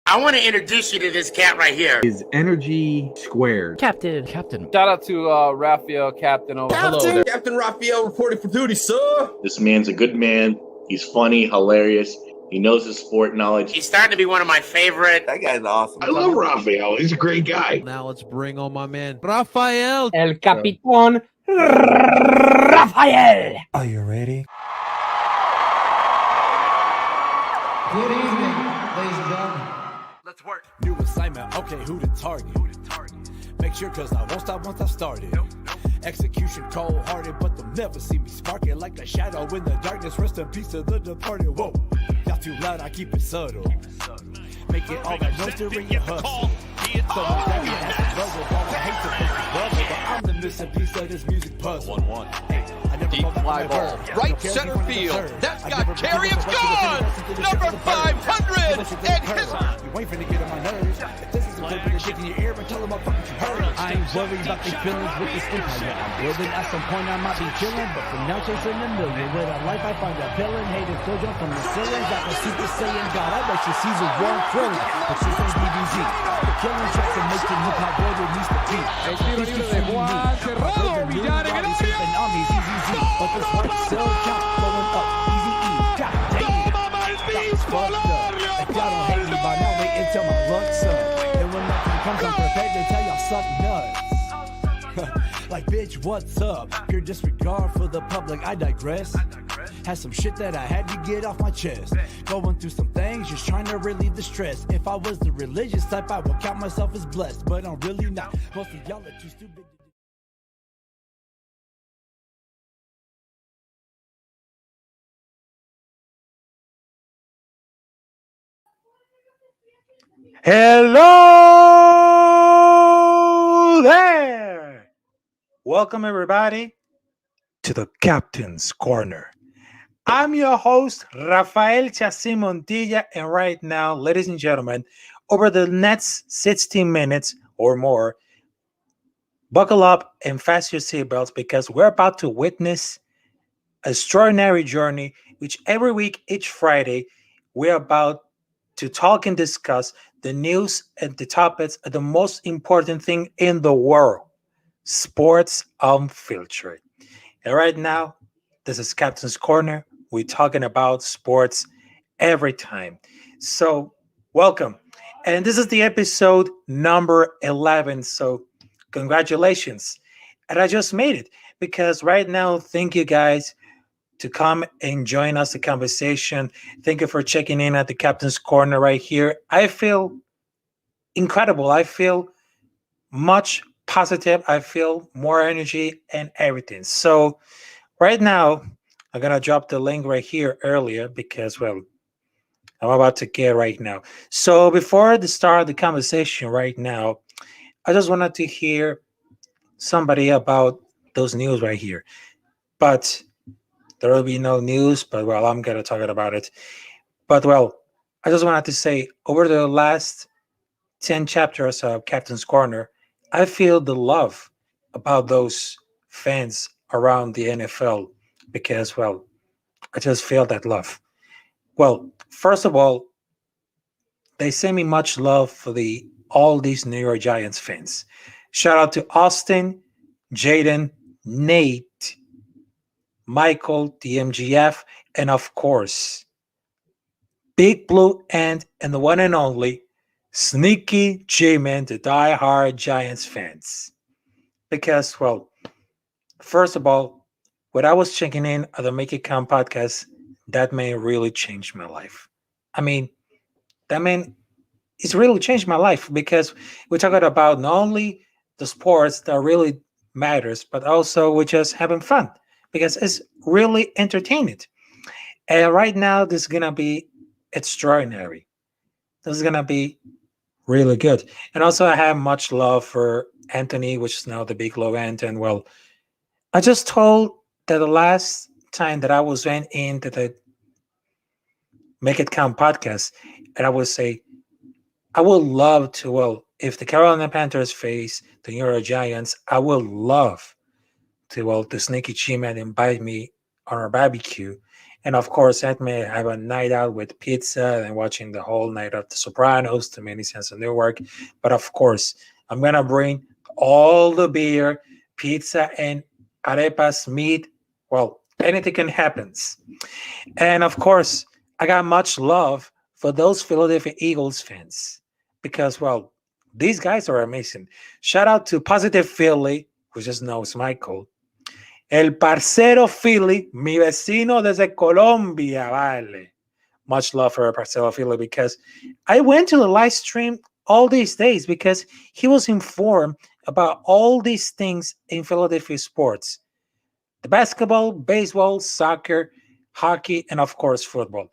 I want to introduce you to this cat right here. Is energy squared. Captain. Shout out to Rafael Captain. Hello there. Captain Rafael reporting for duty, sir. This man's a good man. He's funny, hilarious. He knows his sport knowledge. He's starting to be one of my favorite. That guy's awesome. I love Rafael. He's a great guy. Now let's bring on my man, Rafael. El Capitán. Rafael. Are you ready? Good evening, ladies and gentlemen. Let's work. New assignment. Okay, who to target? Make sure, cause I won't stop once I started. Execution cold-hearted, but they'll never see me sparking like a shadow in the darkness. Rest in peace to the departed. Whoa, y'all too loud, I keep it subtle. Make it all that noise during your hustle. Someone that has a buzzer, but I hate to make it bubble, but I'm the missing piece of this music puzzle. 1-1. Hey, I never deep fly ball, right center field. That's got carry. It's gone. Number 500. And his. You ain't finna get on my nerves. If this is a clip of dick in your ear, and tell them I'm fucking you heard. I ain't worried about these feelings with this empire I'm building. At some point I might be chilling, but for now chasing a million. With a life I find appealing. Haters still jump from the ceiling. Got the Super Saiyan God. I bet you Caesar one thrilling. But she's on DBZ. The killing tracks and making hip hop where it needs to be. El tiro libre de Juan cerrado. Villar en el área. But this one still count blowing up. Easy E. God damn. That's fucked up. If y'all don't hate me by now, wait until my luck's up. And when that time comes, I'm prepared to tell y'all suck nuts. Like, bitch, what's up? Pure disregard for the public, I digress. Had some shit that I had to get off my chest. Going through some things, just trying to relieve the stress. If I was the religious type, I would count myself as blessed. But I'm really not. Most of y'all are too stupid. Hello there! Welcome everybody to the Captain's Corner. I'm your host, Rafael Chacin-Montilla, and right now, ladies and gentlemen, over the next 16 minutes or more, buckle up and fasten your seatbelts because we're about to witness an extraordinary journey, which every week, each Friday, we're about to talk and discuss the news and the topics of the most important thing in the world, sports unfiltered. And right now, this is Captain's Corner. We're talking about sports every time. So welcome. And this is the episode number 11. So congratulations. And I just made it because right now, thank you guys to come and join us the conversation. Thank you for checking in at the Captain's Corner right here. I feel incredible. I feel much positive. I feel more energy and everything. So right now, I'm gonna drop the link right here earlier because well, I'm about to get right now. So before the start of the conversation right now, I just wanted to hear somebody about those news right here. But there will be no news, but well, I'm gonna talk about it. But well, I just wanted to say over the last 10 chapters of Captain's Corner, I feel the love about those fans around the NFL because, well, I just feel that love. Well, first of all, they send me much love for the all these New York Giants fans. Shout out to Austin, Jaden, Nate, Michael, the MGF, and of course, Big Blue and the one and only Sneaky J-Man, the die-hard Giants fans. Because, well, first of all, when I was checking in at the Make It Count podcast, that man really changed my life. I mean, that man, it's really changed my life because we're talking about not only the sports that really matters, but also we're just having fun because it's really entertaining. And right now, this is going to be extraordinary. This is going to be really good. And also, I have much love for Anthony, which is now the Big Low Ant. And well, I just told that the last time that I was went into the Make It Count podcast, and I would say, I would love to, well, if the Carolina Panthers face the New York Giants, I would love to, well, the Sneaky G-Man invite me on our barbecue. And of course, that may have a night out with pizza and watching the whole night of The Sopranos, The Many Cents of Newark. But of course, I'm going to bring all the beer, pizza, and arepas, meat. Well, anything can happen. And of course, I got much love for those Philadelphia Eagles fans because, well, these guys are amazing. Shout out to Positive Philly, who just knows Michael. El Parcero Philly, mi vecino desde Colombia, vale. Much love for El Parcero Philly because I went to the live stream all these days because he was informed about all these things in Philadelphia sports. The basketball, baseball, soccer, hockey, and of course, football.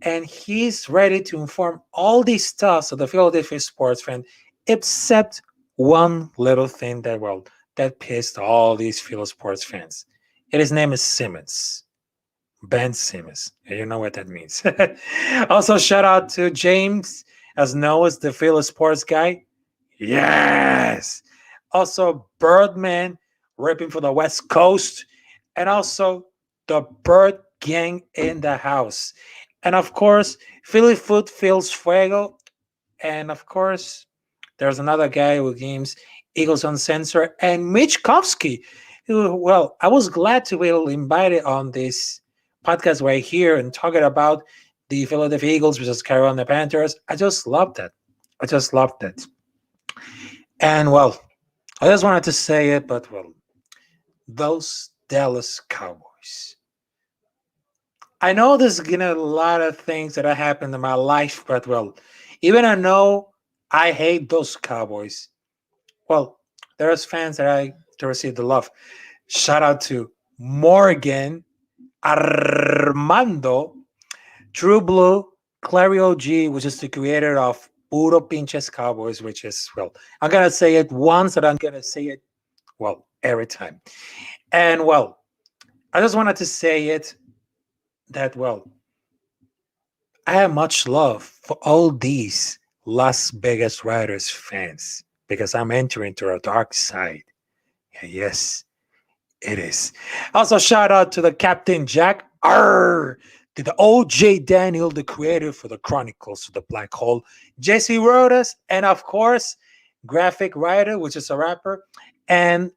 And he's ready to inform all these stuff of the Philadelphia sports fan, except one little thing that, well, that pissed all these Philly sports fans. And his name is Simmons. Ben Simmons. You know what that means. Also, shout out to James, as known as the Philly sports guy. Yes. Also, Birdman, ripping for the West Coast. And also, the Bird Gang in the house. And of course, Philly Foot Feels Fuego. And of course, there's another guy who games Eagles Uncensored and Mitch Kovsky, who, well, I was glad to be invited on this podcast right here and talking about the Philadelphia Eagles versus Carolina Panthers. I just loved that. I just loved it. And, well, I just wanted to say it, but, well, those Dallas Cowboys. I know there's been a lot of things that have happened in my life, but, well, even I know I hate those Cowboys. Well, there's fans that I to receive the love. Shout out to Morgan, Armando, True Blue, Clary OG, which is the creator of Puro Pinches Cowboys, which is, well, I'm going to say it once and I'm going to say it, well, every time. And, well, I just wanted to say it that, well, I have much love for all these Las Vegas Raiders fans because I'm entering to a dark side. Yeah, yes, it is. Also, shout out to the Captain Jack, to the OJ Daniel, the creator for the Chronicles of the Black Hole, Jesse Rodas, and of course, Graphic Writer, which is a rapper. And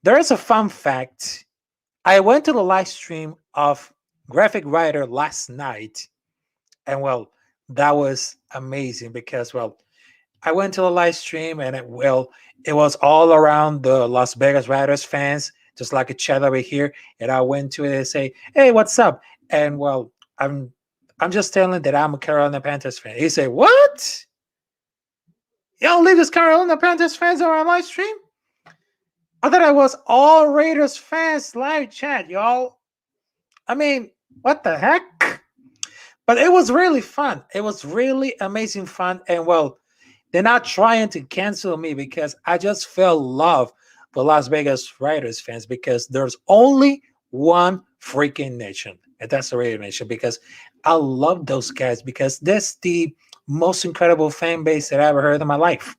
there is a fun fact. I went to the live stream of Graphic Writer last night, and well, that was amazing because, well, I went to the live stream, and it was all around the Las Vegas Raiders fans, just like a chat over here. And I went to it and say, "Hey, what's up?" And well, I'm just telling that I'm a Carolina Panthers fan. He said, "What? Y'all leave this Carolina Panthers fans on our live stream?" I thought I was all Raiders fans live chat, y'all. I mean, what the heck? But it was really fun. It was really amazing fun. And well, they're not trying to cancel me because I just felt love for Las Vegas Raiders fans because there's only one freaking nation, and that's the Raider Nation. Because I love those guys because that's the most incredible fan base that I ever heard in my life.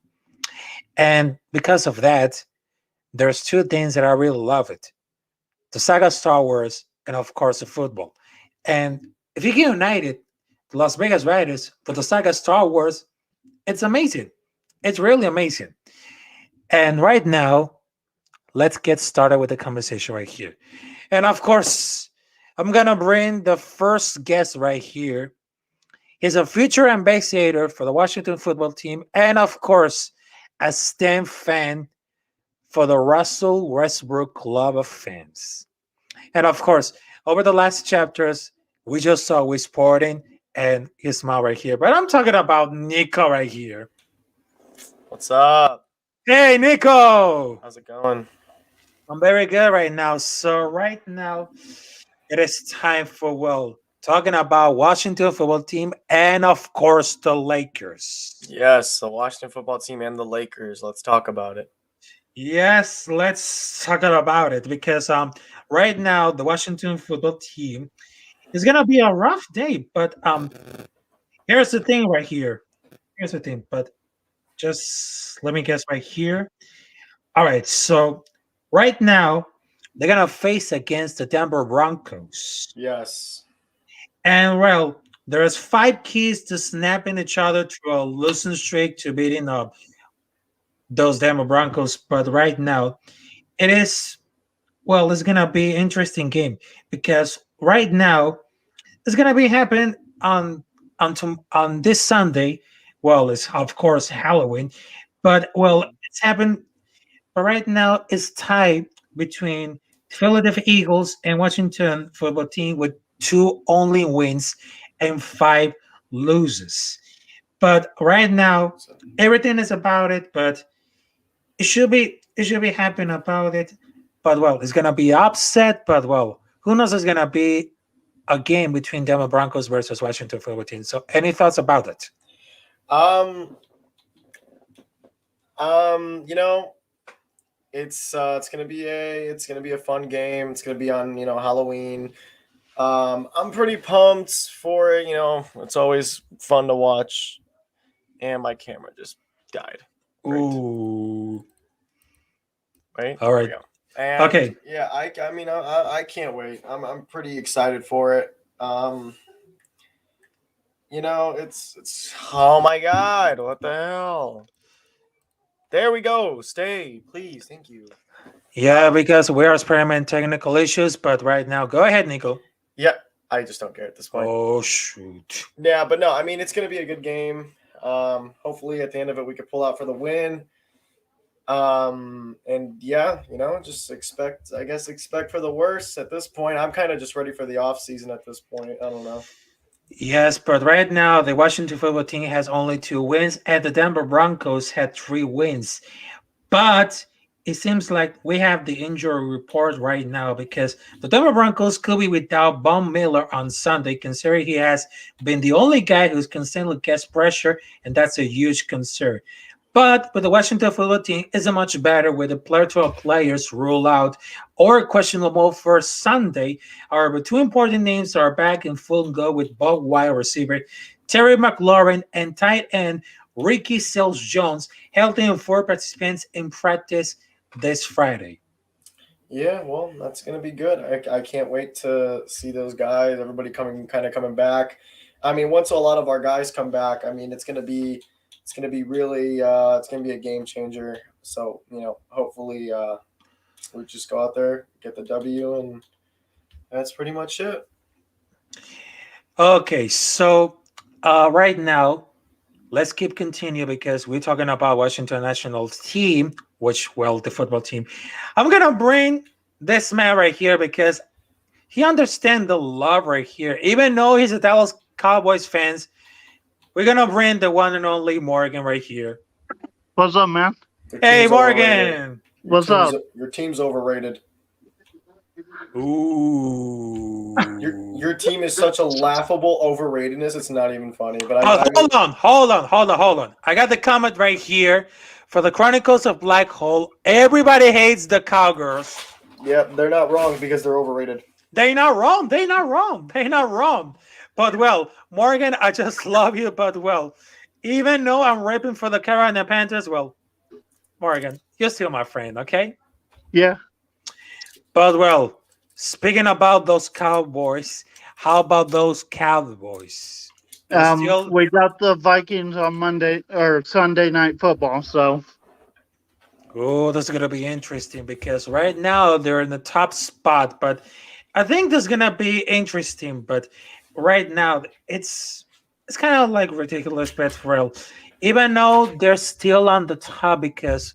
And because of that, there's two things that I really love it: the saga Star Wars, and of course the football. And if you get united, the Las Vegas Raiders for the saga Star Wars, it's amazing. It's really amazing. And right now, let's get started with the conversation right here. And of course, I'm gonna bring the first guest right here. He's a future ambassador for the Washington football team, and of course, a STEM fan for the Russell Westbrook Club of Fans. And of course, over the last chapters, we just saw we sporting and his smile right here. But I'm talking about Nico right here. What's up? Hey, Nico. How's it going? I'm very good right now. So right now, it is time for, well, talking about Washington football team and, of course, the Lakers. Yes, the Washington football team and the Lakers. Let's talk about it. Yes, let's talk about it because right now the Washington football team is gonna be a rough day, but here's the thing right here. Here's the thing, but just let me guess right here. All right, so right now they're gonna face against the Denver Broncos. Yes. And well, there's 5 keys to snapping each other through a losing streak to beating up those Denver Broncos. But right now, it is, well, it's gonna be an interesting game because right now it's gonna be happening on this Sunday. Well, it's of course Halloween, but well, it's happened. But right now, it's tied between Philadelphia Eagles and Washington football team with 2 only wins and 5 loses. But right now, everything is about it. But it should be happening about it. But well, it's gonna be upset. But well, who knows? It's gonna be a game between Denver Broncos versus Washington football team. So, any thoughts about it? You know, it's gonna be a fun game. It's gonna be on Halloween. I'm pretty pumped for it. It's always fun to watch. And my camera just died. Great. Ooh. Right. All right. And okay. Yeah, I mean, I can't wait. I'm pretty excited for it. It's oh my God, what the hell? There we go. Stay, please. Thank you. Yeah, because we are experimenting technical issues, but right now, go ahead, Nico. Yeah, I just don't care at this point. Oh shoot. Yeah, but no, I mean it's gonna be a good game. Hopefully at the end of it we could pull out for the win. And yeah, just expect for the worst at this point. I'm kind of just ready for the off season at this point. I don't know. Yes, but right now the Washington football team has only 2 wins, and the Denver Broncos had 3 wins. But it seems like we have the injury report right now because the Denver Broncos could be without Von Miller on Sunday, considering he has been the only guy who's consistently gets pressure, and that's a huge concern. But with the Washington football team, isn't much better with the plethora of players ruled out or questionable for Sunday. However, 2 important names are back in full go with both wide receiver Terry McLaurin and tight end Ricky Seals-Jones, healthy and 4 participants in practice this Friday. Yeah, well, that's going to be good. I can't wait to see those guys, everybody coming back. I mean, once a lot of our guys come back, I mean, it's going to be really it's going to be a game changer. So, hopefully we just go out there, get the W, and that's pretty much it. Okay, so right now, let's keep continue because we're talking about Washington national team, which, well, the football team. I'm going to bring this man right here because he understands the love right here. Even though he's a Dallas Cowboys fans, we're going to bring the one and only Morgan right here. What's up, man? Hey, Morgan. What's up? Your team's overrated. Ooh. Your team is such a laughable overratedness. It's not even funny. But hold on. I got the comment right here for the Chronicles of Black Hole. Everybody hates the Cowgirls. Yep, they're not wrong because they're overrated. They're not wrong. But well, Morgan, I just love you. But well, even though I'm ripping for the Carolina Panthers, well, Morgan, you're still my friend, okay? Yeah. But well, speaking about those Cowboys, how about those Cowboys? We got the Vikings on Monday or Sunday Night Football, so. Oh, that's gonna be interesting because right now they're in the top spot, but I think this is gonna be interesting. But right now it's kind of like ridiculous, but real. Even though they're still on the top because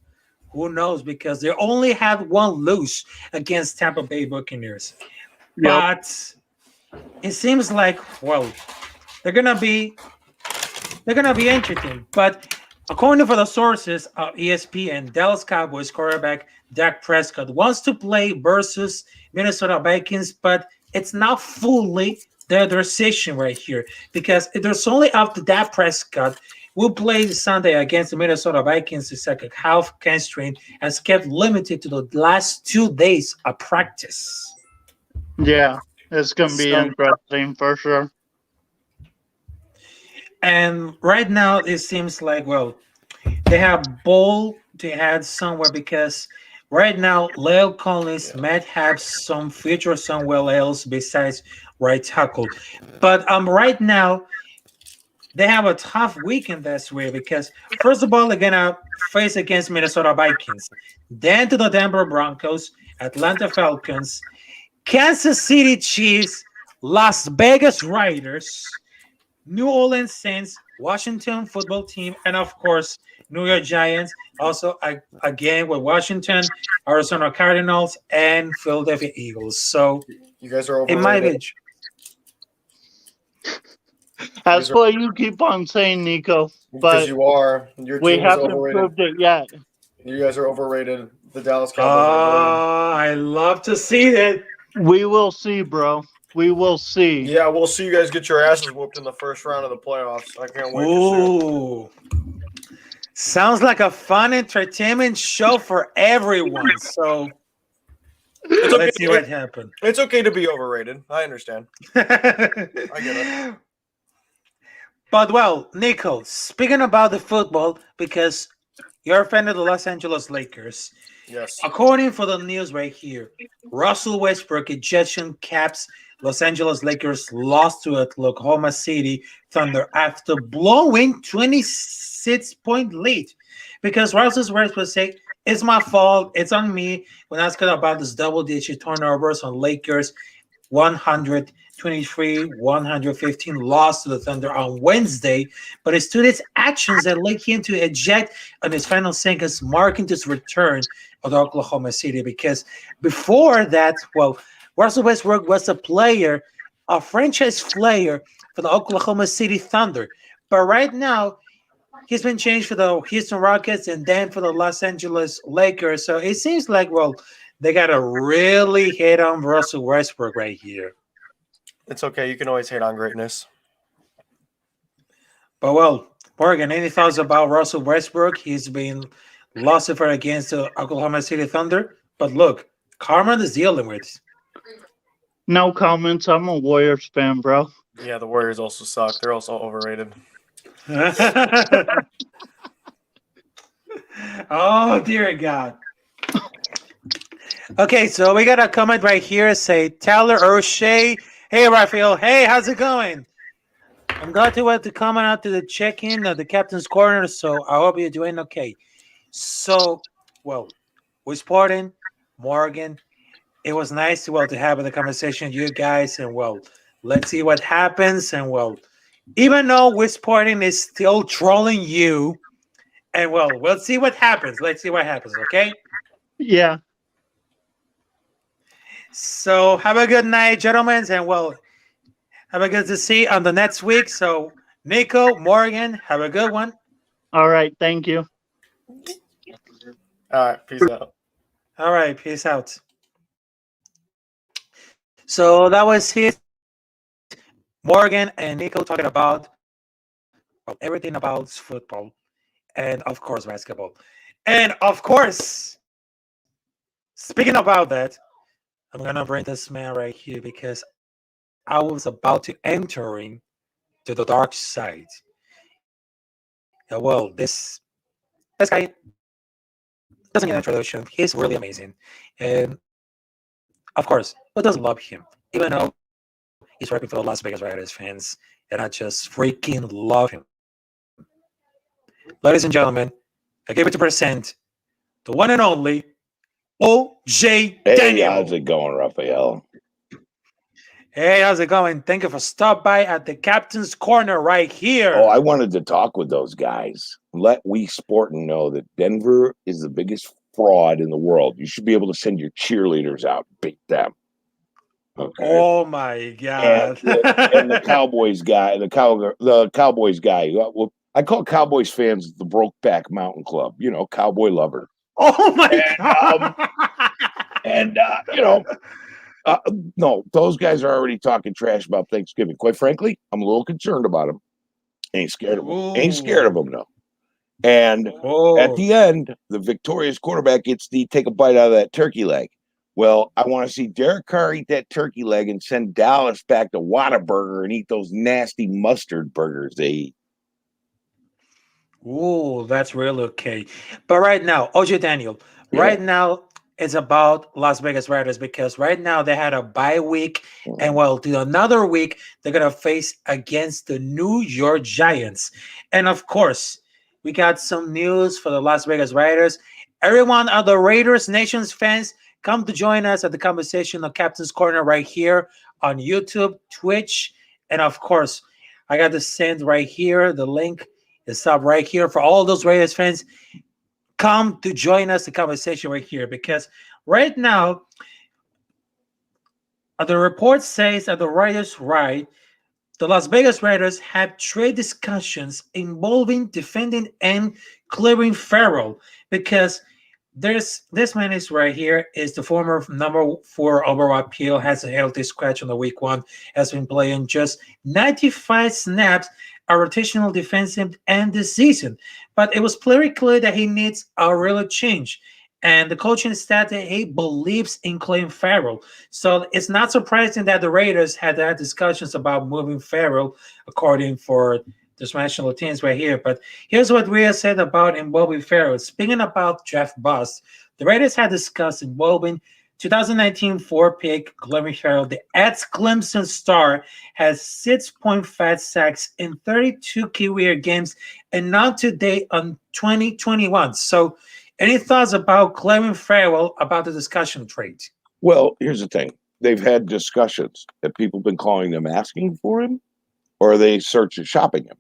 who knows? Because they only had one lose against Tampa Bay Buccaneers. Yep. But it seems like, well, they're gonna be interesting. But according to the sources of ESPN, Dallas Cowboys quarterback Dak Prescott wants to play versus Minnesota Vikings, but it's not fully their decision right here because there's only after Dak Prescott will play Sunday against the Minnesota Vikings. The second half hamstring has kept limited to the last 2 days of practice. Yeah, it's going to be interesting for sure. And right now, it seems like, well, they have ball to add somewhere because right now, Leo Collins might have some future somewhere else besides right tackle. But right now, they have a tough weekend this way because, first of all, they're going to face against Minnesota Vikings, then to the Denver Broncos, Atlanta Falcons, Kansas City Chiefs, Las Vegas Raiders, New Orleans Saints, Washington football team, and, of course, New York Giants. Also, again, with Washington, Arizona Cardinals, and Philadelphia Eagles. So, you guys are overrated. In my age. That's what you keep on saying, Nico. But you are. Your team we haven't overrated. proved it yet. You guys are overrated. The Dallas Cowboys are overrated. I love to see that. We will see, bro. We will see. Yeah, we'll see you guys get your asses whooped in the first round of the playoffs. I can't wait to see it. Sounds like a fun entertainment show for everyone. So let's see what happens. It's okay to be overrated. I understand. I get it. But well, Nico, speaking about the football, because you're a fan of the Los Angeles Lakers. Yes. According for the news right here, Russell Westbrook ejection caps Los Angeles Lakers lost to Oklahoma City Thunder after blowing 26-point lead. Because Russell Westbrook said, it's my fault. It's on me. When asked about this double-digit turnovers on Lakers, 123-115 loss to the Thunder on Wednesday, but it's to its actions that led him to eject on his final seconds, marking his return of Oklahoma City. Because before that, well, Russell Westbrook was a franchise player for the Oklahoma City Thunder. But right now, he's been changed for the Houston Rockets and then for the Los Angeles Lakers. So it seems like, well, they got to really hit on Russell Westbrook right here. It's okay. You can always hate on greatness. But, well, Morgan, any thoughts about Russell Westbrook? He's been lost against the Oklahoma City Thunder. But, look, Carmen is dealing with. No comments. I'm a Warriors fan, bro. Yeah, the Warriors also suck. They're also overrated. Oh, dear God. Okay, so we got a comment right here. Say, Tyler O'Shea. Hey, Rafael. Hey, how's it going? I'm glad to have to come out to the check-in of the Captain's Corner, so I hope you're doing okay. So, well, we're sporting, Morgan. It was nice to have the conversation with you guys, and, well, let's see what happens, and, well, even though Wiz Sporting is still trolling you, and well, we'll see what happens. Let's see what happens, okay? Yeah. So have a good night, gentlemen, and well, have a good to see you on the next week. So Nico, Morgan, have a good one. All right. Thank you. All right, peace out. All right, peace out. So that was it. Morgan and Nico talking about everything about football and of course basketball. And of course, speaking about that, I'm gonna bring this man right here because I was about to entering to the dark side. Well, this guy doesn't get an introduction. He's really amazing, and of course, who doesn't love him? Even though he's working for the Las Vegas Raiders fans, and I just freaking love him. Ladies and gentlemen, I give it to present the one and only OJ Daniel. How's it going, Rafael? Hey, how's it going? Thank you for stopping by at the Captain's Corner right here. Oh, I wanted to talk with those guys. Let We Sportin' know that Denver is the biggest fraud in the world. You should be able to send your cheerleaders out and beat them. Okay. Oh my God! And the Cowboys guy, the Cowboys guy. Well, I call Cowboys fans the Brokeback Mountain Club. You know, cowboy lover. Oh my God! No, those guys are already talking trash about Thanksgiving. Quite frankly, I'm a little concerned about them. Ain't scared of them. Ain't scared of them, though. And at the end, the victorious quarterback gets to take a bite out of that turkey leg. Well, I want to see Derek Carr eat that turkey leg and send Dallas back to Whataburger and eat those nasty mustard burgers they eat. Ooh, that's really okay. But right now, OJ Daniel, right now it's about Las Vegas Raiders because right now they had a bye week, and well, to another week they're gonna face against the New York Giants. And of course, we got some news for the Las Vegas Raiders. Everyone of the Raiders Nation's fans, come to join us at the conversation on Captain's Corner right here on YouTube, Twitch, and of course, I got to send right here the link. It's up right here for all those Raiders fans. Come to join us the conversation right here because right now the report says that the Raiders the Las Vegas Raiders have trade discussions involving defending and clearing Farrell because this man is right here is the former number 4 overall appeal, has a healthy scratch on the week 1, has been playing just 95 snaps, a rotational defensive end this season. But it was very clear that he needs a real change. And the coaching staff that he believes in Clayton Farrell. So it's not surprising that the Raiders had discussions about moving Farrell, according for the national teams right here. But here's what Rhea said about involving Farrell. Speaking about draft bust, the Raiders had discussed involving 2019 4-pick Clayton Farrell. The ex-Clemson star has 6.5 sacks in 32 career games and not to date on 2021. So any thoughts about Clayton Farrell about the discussion trade? Well, here's the thing. They've had discussions. Have people been calling them asking for him? Or are they searching shopping him?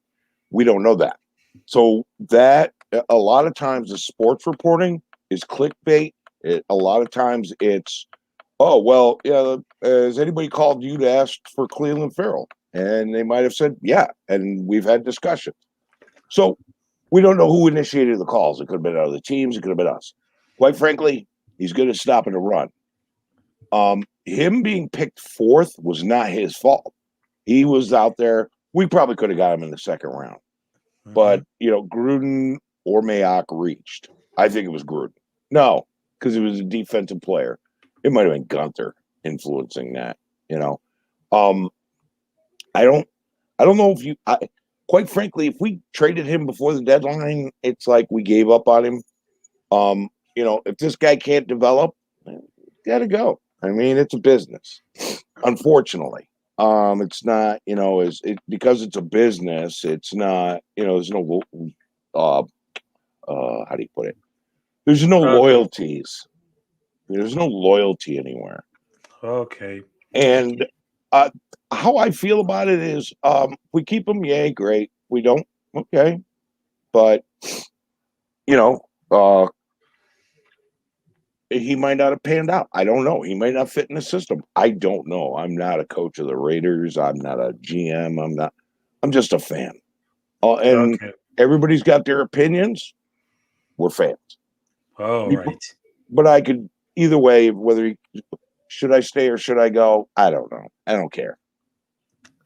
We don't know that. So that a lot of times the sports reporting is clickbait. A lot of times it's, oh, well, yeah, has anybody called you to ask for Cleveland Farrell? And they might have said, yeah, and we've had discussions. So we don't know who initiated the calls. It could have been other teams. It could have been us. Quite frankly, he's good at stopping a run. Him being picked 4th was not his fault. He was out there. We probably could have got him in the 2nd round. Mm-hmm. But, Gruden or Mayock reached. I think it was Gruden. No, because he was a defensive player. It might have been Gunther influencing that, I don't know if quite frankly, if we traded him before the deadline, it's like we gave up on him. If this guy can't develop, gotta go. I mean, it's a business. Unfortunately. It's not, because it's a business, it's not, there's no how do you put it? There's no loyalties. There's no loyalty anywhere. Okay. And How I feel about it is, we keep him, yay, great. We don't, okay. But he might not have panned out. I don't know. He might not fit in the system. I don't know. I'm not a coach of the Raiders. I'm not a GM. I'm just a fan. And everybody's got their opinions. We're fans. Oh, right. But I could either way, should I stay or should I go? I don't know. I don't care.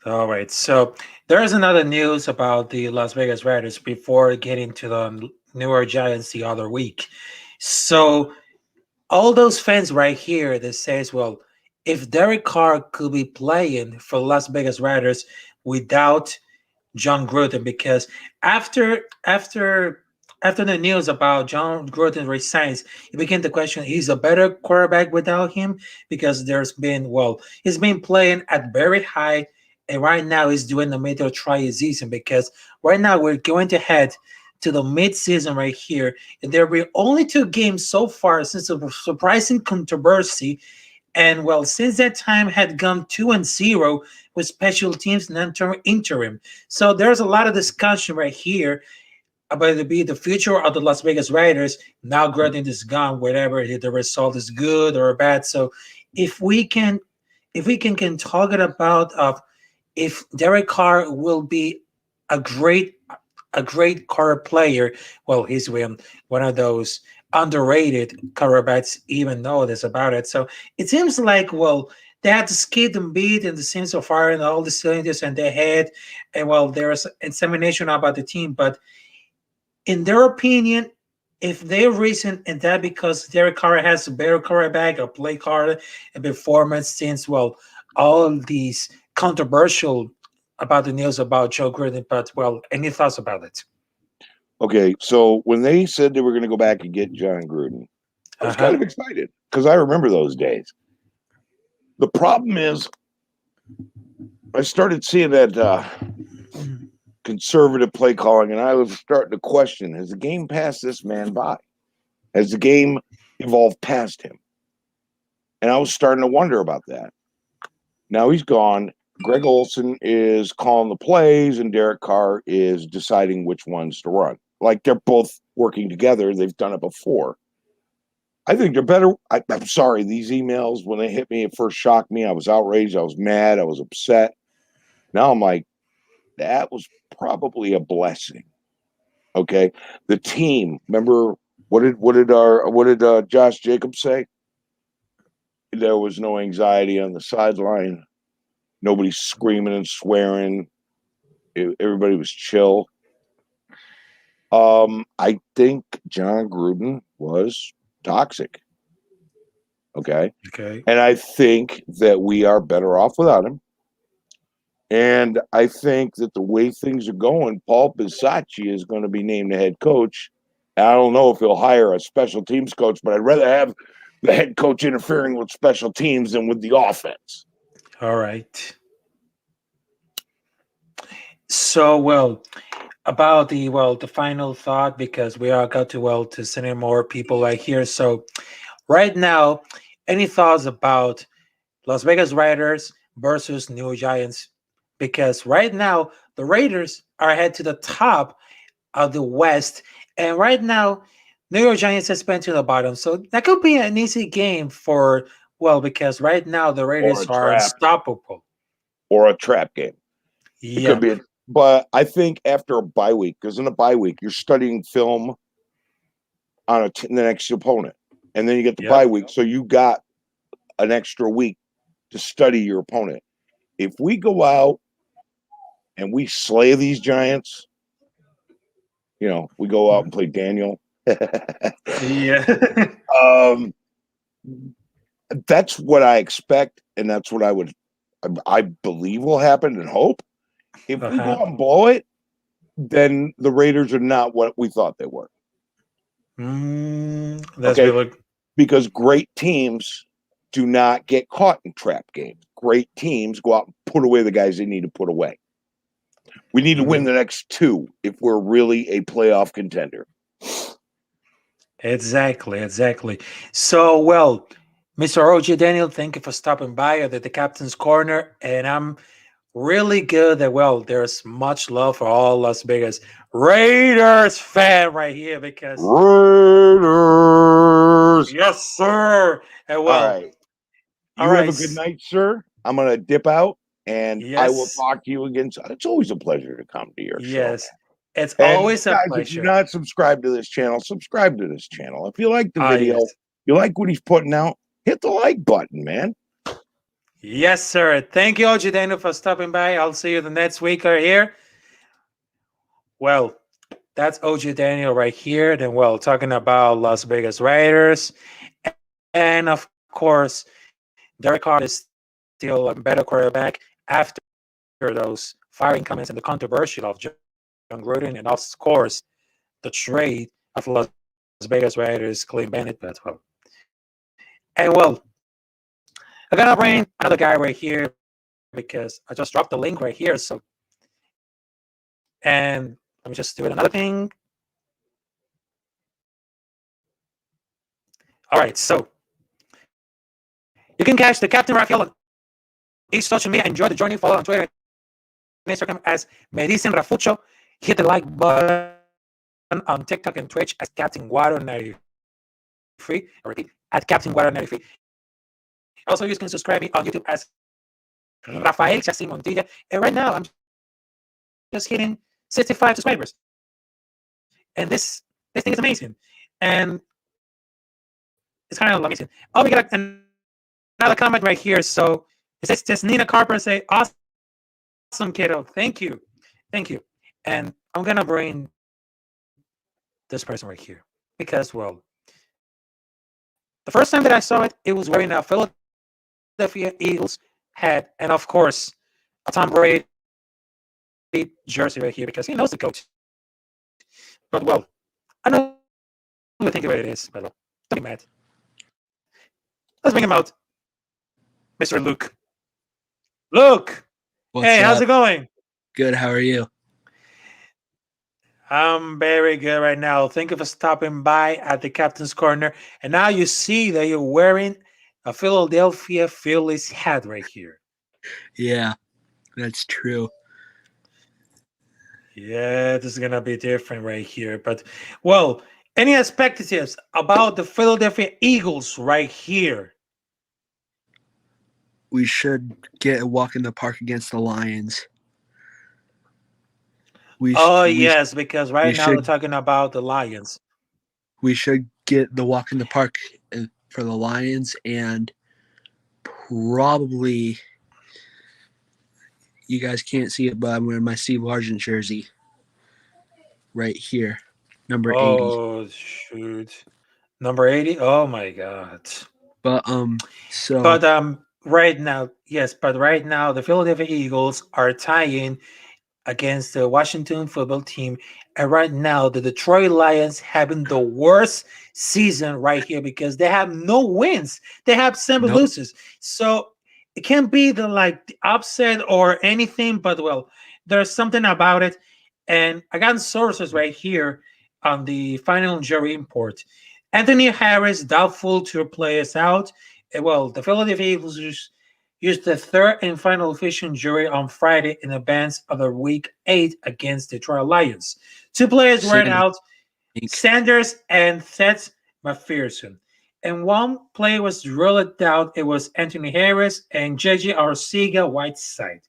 All right. So there's another news about the Las Vegas Raiders before getting to the New York Giants the other week. So all those fans right here that says, well, if Derek Carr could be playing for Las Vegas Raiders without John Gruden, because after the news about John Gruden resigns, it became the question: he's a better quarterback without him, because he's been playing at very high, and right now he's doing the middle try season, because right now we're going to head to the mid-season right here, and there were only 2 games so far since a surprising controversy. And since that time had gone 2-0 with special teams and interim. So there's a lot of discussion right here about it be the future of the Las Vegas Raiders. Now Gruden is gone, whatever the result is good or bad. So if we can talk about if Derek Carr will be a great Carr player, he's one of those underrated quarterbacks, even know this about it. So it seems like, they had to skip and beat in the sense of firing all the cylinders and they had, and there's examination about the team. But in their opinion, if their reason and that because Derek Carr has a better quarterback or play card and performance since all these controversial about the news about Joe Gruden, but any thoughts about it? Okay, so when they said they were going to go back and get John Gruden, I was kind of excited because I remember those days. The problem is, I started seeing that conservative play calling, and I was starting to question: has the game passed this man by? Has the game evolved past him? And I was starting to wonder about that. Now he's gone. Greg Olson is calling the plays, and Derek Carr is deciding which ones to run. Like they're both working together. They've done it before. I think they're better. I'm sorry, these emails, when they hit me, it first shocked me. I was outraged. I was mad. I was upset. Now I'm like, that was probably a blessing. Okay. The team, remember, what did Josh Jacobs say? There was no anxiety on the sideline. Nobody screaming and swearing. Everybody was chill. I think John Gruden was toxic. Okay. And I think that we are better off without him. And I think that the way things are going, Paul Bisaccia is going to be named the head coach. And I don't know if he'll hire a special teams coach, but I'd rather have the head coach interfering with special teams than with the offense. All right. So, about the final thought, because we are got to send in more people right here. So right now, any thoughts about Las Vegas Raiders versus New York Giants? Because right now the Raiders are ahead to the top of the West, and right now New York Giants has been to the bottom. So that could be an easy game for because right now the Raiders are unstoppable. Or a trap game. Yeah. It could be. But I think after a bye week, because in a bye week, you're studying film on the next opponent. And then you get the bye week. So you got an extra week to study your opponent. If we go out and we slay these Giants, we go out and play Daniel. Yeah. That's what I expect. And that's what I believe will happen and hope. If we go out and blow it, then the Raiders are not what we thought they were. That's really... Because great teams do not get caught in trap games. Great teams go out and put away the guys they need to put away. We need to win the next 2 if we're really a playoff contender. Exactly. So, Mr. OG Daniel, thank you for stopping by at the Captain's Corner. And I'm really good that, well, there's much love for all Las Vegas Raiders fan right here because Raiders. yes, sir. And All well, right. You have a good night, sir. I'm gonna dip out, and I will Yes. talk to you again. It's always a pleasure to come to your show. Yes, it's And always a guys, if pleasure. you're not subscribed to this channel, subscribe to this channel. If you like the Ah, video, yes. you like what he's putting out, hit the like button, man. Yes, sir. Thank you, OG Daniel, for stopping by. I'll see you the next week right here. Well, that's OG Daniel right here. Then, well, talking about Las Vegas Raiders. And, of course, Derek Carr is still a better quarterback after those firing comments and the controversial of John Gruden. And, of course, the trade of Las Vegas Raiders, Clean Bennett. But, well. And, well, I'm going to bring another guy right here because I just dropped the link right here. So, and let me just do it another thing. All right, so you can catch the Captain Rafael on each social media. Enjoy the journey. Follow on Twitter and Instagram as Medicine Rafucho. Hit the like button on TikTok and Twitch as Captain Guaro 93. I repeat, at Captain Guaro 93. Also, you can subscribe me on YouTube as Rafael Chacin-Montilla. And right now, I'm just hitting 65 subscribers. And this thing is amazing. And it's kind of amazing. Oh, we got another comment right here. So it says, just Nina Carper say, awesome, kiddo. Thank you. Thank you. And I'm going to bring this person right here. Because, well, the first time that I saw it, it was wearing a Philadelphia Eagles hat. And, of course, a Tom Brady jersey right here because he knows the coach. But, well, I don't really think what it is. But, well, don't be mad. Let's bring him out. Mr. Luke. Luke! Hey, how's it going? Good, how are you? I'm very good right now. Thank you for stopping by at the Captain's Corner. And now you see that you're wearing a Philadelphia Phillies hat right here. Yeah, that's true. Yeah, this is going to be different right here. But, well, any expectations about the Philadelphia Eagles right here? We should get a walk in the park against the Lions. Yes, because right now we're talking about the Lions. We should get the walk in the park for the Lions, and probably you guys can't see it, but I'm wearing my Steve Largent jersey right here, number 80. Oh, shoot. Number 80? Oh, my God. But, right now, the Philadelphia Eagles are tying against the Washington football team. And right now, the Detroit Lions having the worst season right here because they have no wins. They have 7 losses. So it can't be the upset or anything, but, well, there's something about it. And I got sources right here on the final injury report. Anthony Harris doubtful to play us out. Well, the Philadelphia Eagles used the third and final official injury on Friday in advance of the Week 8 against the Detroit Lions. 2 players were out, Sanders and Seth McPherson. And 1 player was ruled out. It was Anthony Harris and J.J. Arcega-Whiteside.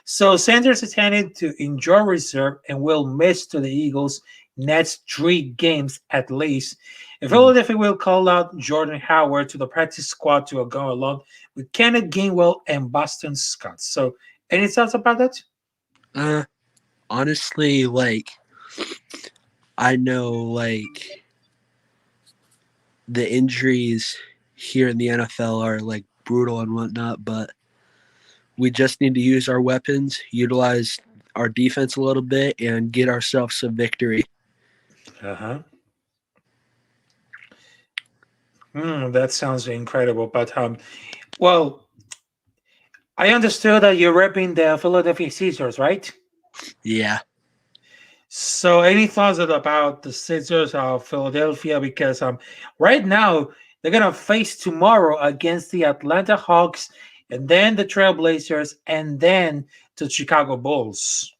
So Sanders is headed to injury reserve and will miss to the Eagles' next 3 games at least. And Philadelphia will call out Jordan Howard to the practice squad to go along with Kenneth Gainwell and Boston Scott. So, any thoughts about that? Honestly, I know, the injuries here in the NFL are, brutal and whatnot, but we just need to use our weapons, utilize our defense a little bit, and get ourselves a victory. That sounds incredible. But, well, I understood that you're repping the Philadelphia Caesars, right? Yeah. So any thoughts about the Caesars of Philadelphia? Because right now They're going to face tomorrow against the Atlanta Hawks, and then the Trailblazers, and then the Chicago Bulls.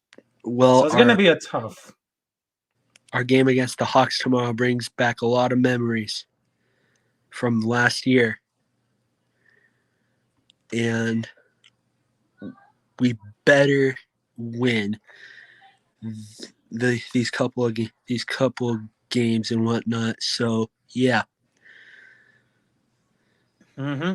Well, so it's going to be a tough. Our game against the Hawks tomorrow brings back a lot of memories from last year. And we better win these couple of games and whatnot. So, yeah. Mm-hmm.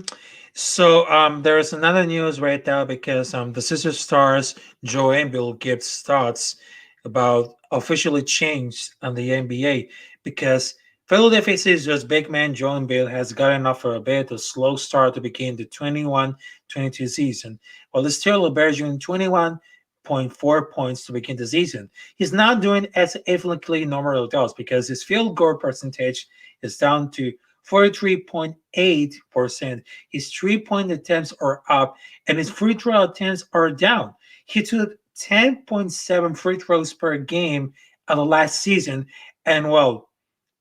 So there's another news right now because the Sister Stars, Joe Embiid, gives thoughts about officially changed on the NBA because Philadelphia Sixers big man Joe Embiid has gotten off for a bit of slow start to begin the 21-22 season, while the still averaging 21.4 points to begin the season. He's not doing as efficiently normally does because his field goal percentage is down to 43.8%. His 3-point attempts are up and his free throw attempts are down. He took 10.7 free throws per game of the last season. And well,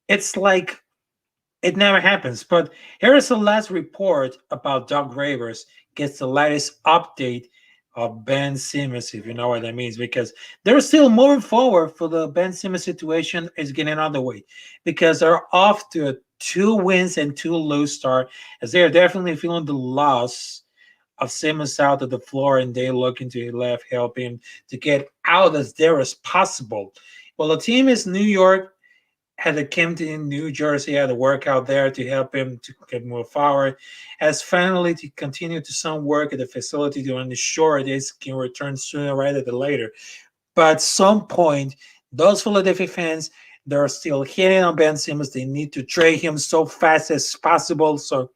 it's like it never happens. But here is the last report about Doc Rivers. Gets the latest update of Ben Simmons, if you know what that means, because they're still moving forward for the Ben Simmons situation is getting out of the way because they're off to a 2 wins and 2 lose start as they are definitely feeling the loss of Simmons out of the floor and they looking to left help him to get out as there as possible. Well, the team is New York, had a Camden, New Jersey, had a workout there to help him to get more forward. As finally to continue to some work at the facility to ensure this can return sooner rather than later. But at some point, those Philadelphia fans, they're still hitting on Ben Simmons. They need to trade him so fast as possible. So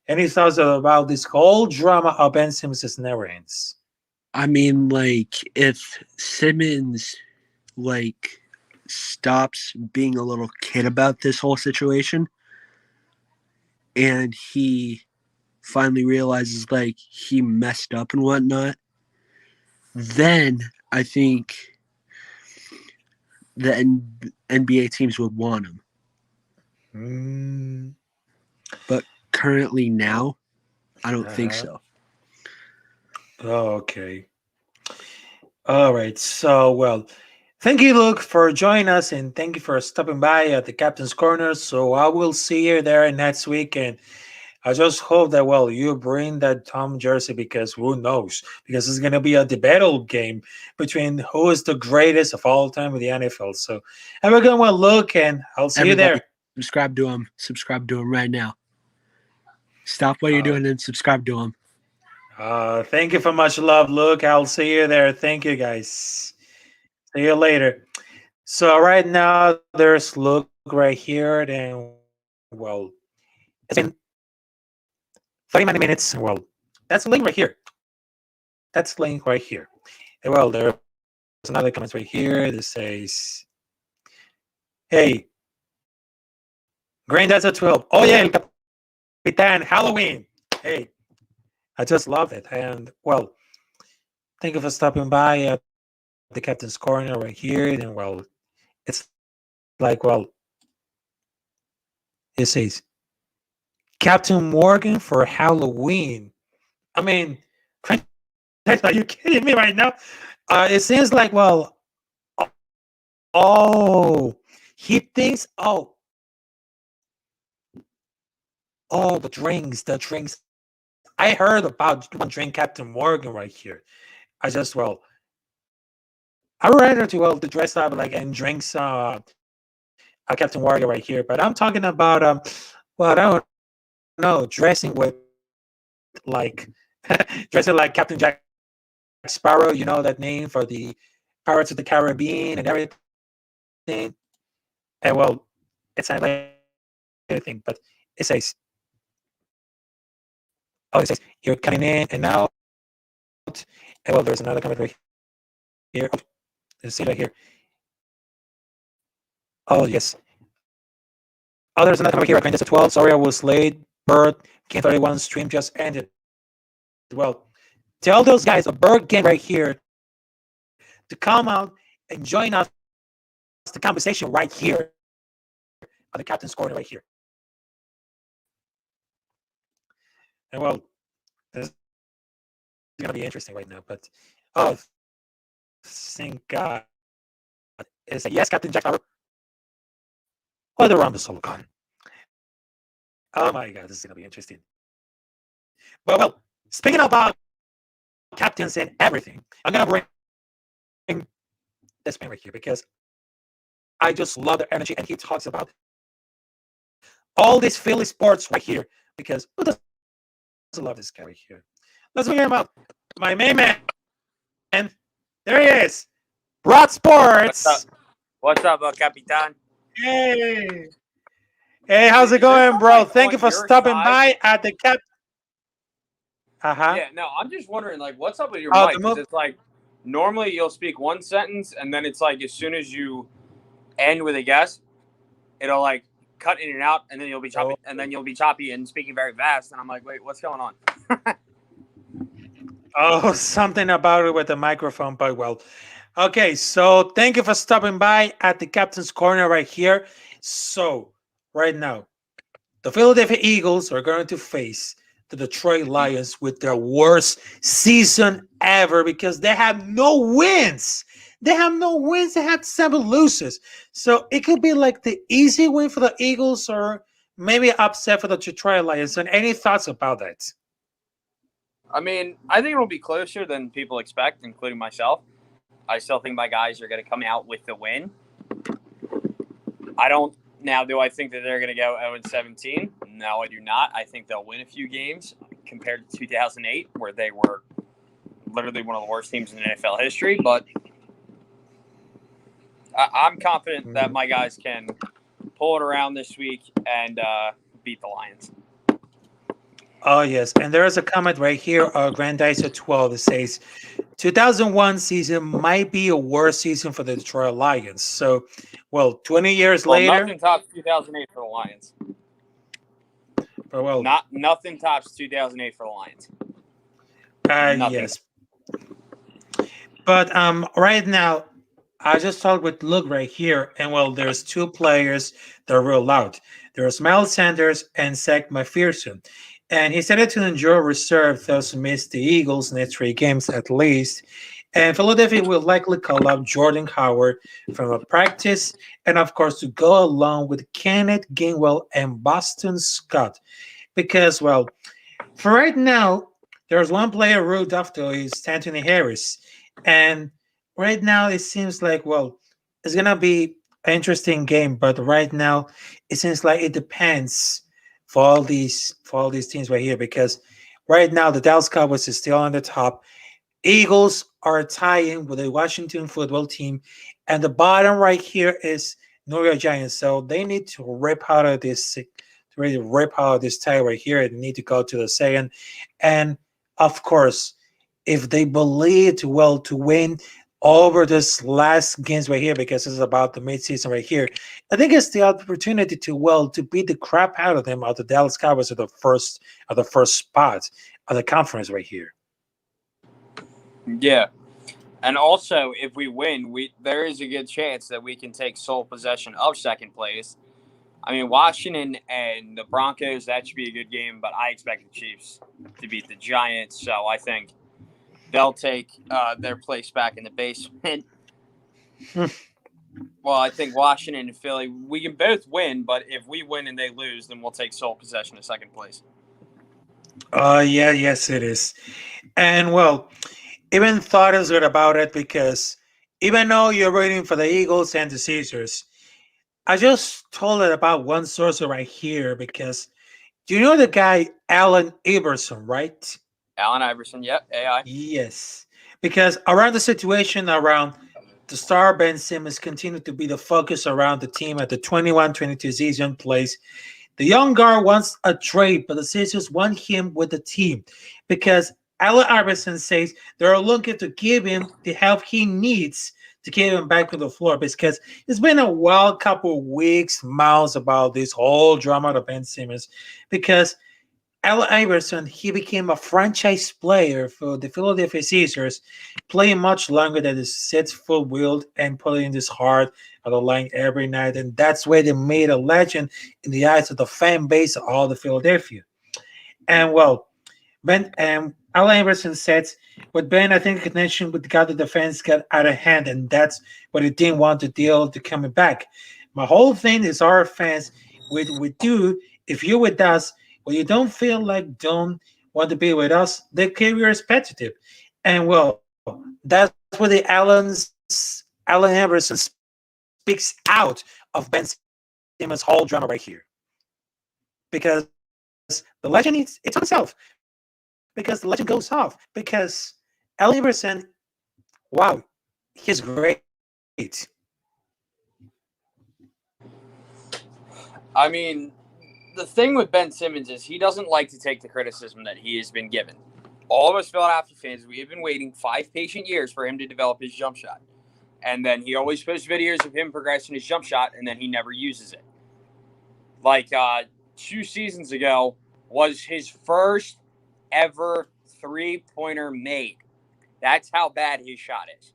any thoughts about this whole drama of Ben Simmons never ends? I mean, like, if Simmons, like, stops being a little kid about this whole situation and he finally realizes, like, he messed up and whatnot, then I think the NBA teams would want him. But currently now, I don't think so. Oh, okay. All right. So, well, thank you, Luke, for joining us, and thank you for stopping by at the Captain's Corner. So I will see you there next week, and I just hope that, well, you bring that Tom jersey because who knows? Because it's going to be a debate game between who is the greatest of all time with the NFL. So have a good one, Luke, and I'll see you there. Subscribe to him. Subscribe to him right now. Stop what you're doing and subscribe to him. Thank you for much love, Luke. I'll see you there. Thank you, guys. See you later. So right now, there's Luke right here. And, well, it's been 30 minutes. Well, that's the link right here. That's the link right here. And, well, there's another comment right here that says, hey, Granddad's at 12. Oh, yeah, Capitán, Halloween. Hey, I just love it. And, well, thank you for stopping by at the Captain's Corner right here. And, well, it's like, well, it says, Captain Morgan for Halloween. I mean, are you kidding me right now? It seems like, well, oh, he thinks, oh, the drinks. I heard about one drink, Captain Morgan, right here. I just, well, I would rather to dress up like and drinks Captain Morgan right here, but I'm talking about well, I don't know, dressing with like dressing like Captain Jack Sparrow, you know that name for the Pirates of the Caribbean and everything. And well, it's not like anything, but it says, it says you're coming in and out. And well, there's another comment right here. Let's see right here. Oh yes. Oh, there's another comment here. Just 12. Sorry, I was late. Bird Game 31 stream just ended. Well, tell those guys a Bird Game right here to come out and join us the conversation right here on the Captain's Corner right here. And well, this is gonna be interesting right now. But oh, thank God, is yes, Captain Jack Sparrow, or the Ron the Solo Con. Oh my God, this is gonna be interesting. But well, speaking about captains and everything, I'm gonna bring this man right here because I just love the energy, and he talks about all these Philly sports right here because who doesn't love this guy right here? Let's bring him up. My main man, and there he is, Broad Sports. What's up, Capitán? Hey, hey, how's it going, bro? Thank you for stopping by at the Cap. Yeah, no, I'm just wondering, like, what's up with your mic? 'Cause it's like normally you'll speak one sentence, and then it's like as soon as you end with a guess, it'll like cut in and out, and then you'll be choppy, and speaking very fast, and I'm like, wait, what's going on? Oh, something about it with the microphone, but well. Okay, so thank you for stopping by at the Captain's Corner right here. So, right now, the Philadelphia Eagles are going to face the Detroit Lions with their worst season ever because they have no wins. They have no wins. They have 7 losses. So it could be like the easy win for the Eagles or maybe upset for the Detroit Lions. And any thoughts about that? I mean, I think it'll be closer than people expect, including myself. I still think my guys are going to come out with the win. Now, do I think that they're going to go 0-17? No, I do not. I think they'll win a few games compared to 2008, where they were literally one of the worst teams in NFL history. But I'm confident that my guys can pull it around this week and beat the Lions. Oh, yes. And there is a comment right here, Grandizer 12, that says 2001 season might be a worse season for the Detroit Lions. So, well, 20 years later. Nothing tops 2008 for the Lions. But well, nothing tops 2008 for the Lions. Yes. But right now, I just talked with Luke right here, and well, there's 2 players that are real loud. There's Miles Sanders and Zach McPherson. And he said it to enjoy reserve those who missed the Eagles' next 3 games at least. And Philadelphia will likely call up Jordan Howard from a practice, and of course to go along with Kenneth Gainwell and Boston Scott. Because, well, for right now, there's one player ruled off though, is Anthony Harris. And right now it seems like, well, it's gonna be an interesting game, but right now it seems like it depends for all these teams right here, because right now the Dallas Cowboys is still on the top. Eagles are tying with the Washington football team, and the bottom right here is New York Giants. So they need to rip out of this, tie right here, and need to go to the second. And of course, if they believe to win over this last games right here, because this is about the midseason right here, I think it's the opportunity to beat the crap out of them, of the Dallas Cowboys at the first spot of the conference right here. Yeah, and also if we win, there is a good chance that we can take sole possession of second place. I mean, Washington and the Broncos, that should be a good game, but I expect the Chiefs to beat the Giants, so I think they'll take their place back in the basement. Well, I think Washington and Philly, we can both win, but if we win and they lose, then we'll take sole possession of second place. Yes, it is. And, well, even thought is good about it, because even though you're rooting for the Eagles and the Caesars, I just told it about one source right here, because do you know the guy Allen Iverson, right? Allen Iverson, yep, AI. Yes, because around the situation around the star Ben Simmons continued to be the focus around the team at the 21-22 season plays. The young guard wants a trade, but the Sixers want him with the team because Allen Iverson says they're looking to give him the help he needs to get him back to the floor, because it's been a wild couple of weeks, months about this whole drama of Ben Simmons, because Allen Iverson, he became a franchise player for the Philadelphia Caesars, playing much longer than his 6-foot wield and putting his heart on the line every night. And that's where they made a legend in the eyes of the fan base of all the Philadelphia. And, well, Ben Allen Iverson said, with Ben, I think the connection with the defense got out of hand, and that's what he didn't want to deal to coming back. My whole thing is our fans with you. If you're with us, when you don't feel like don't want to be with us, they can be repetitive. And well, that's where the Allen Iverson speaks out of Ben Simmons' whole drama right here. Because the legend it's on itself. Because the legend goes off. Because Allen Iverson, wow, he's great. I mean, the thing with Ben Simmons is he doesn't like to take the criticism that he has been given. All of us Philadelphia fans, we have been waiting 5 patient years for him to develop his jump shot. And then he always posts videos of him progressing his jump shot, and then he never uses it. Like 2 seasons ago was his first ever three-pointer made. That's how bad his shot is.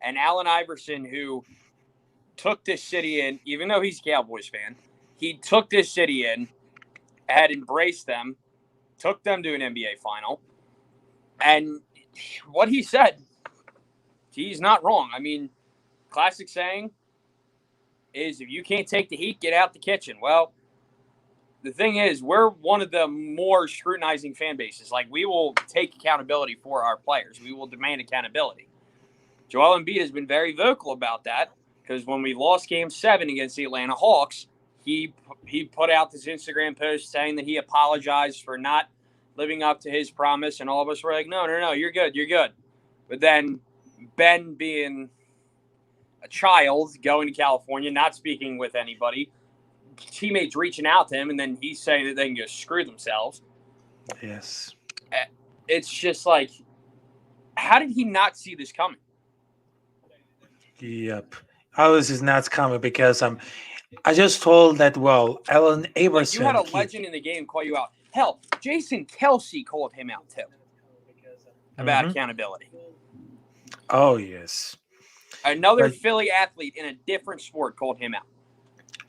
And Allen Iverson, who took this city in, even though he's a Cowboys fan, he took this city in, had embraced them, took them to an NBA final. And what he said, he's not wrong. I mean, classic saying is if you can't take the heat, get out the kitchen. Well, the thing is, we're one of the more scrutinizing fan bases. Like, we will take accountability for our players. We will demand accountability. Joel Embiid has been very vocal about that because when we lost Game 7 against the Atlanta Hawks, he put out this Instagram post saying that he apologized for not living up to his promise, and all of us were like, no, you're good. But then Ben, being a child, going to California, not speaking with anybody, teammates reaching out to him, and then he's saying that they can just screw themselves. Yes. It's just like, how did he not see this coming? Yep. How is this not coming? Because I just told that, well, Allen Iverson. You had a legend in the game call you out. Hell, Jason Kelsey called him out too about accountability. Oh, yes. Another Philly athlete in a different sport called him out.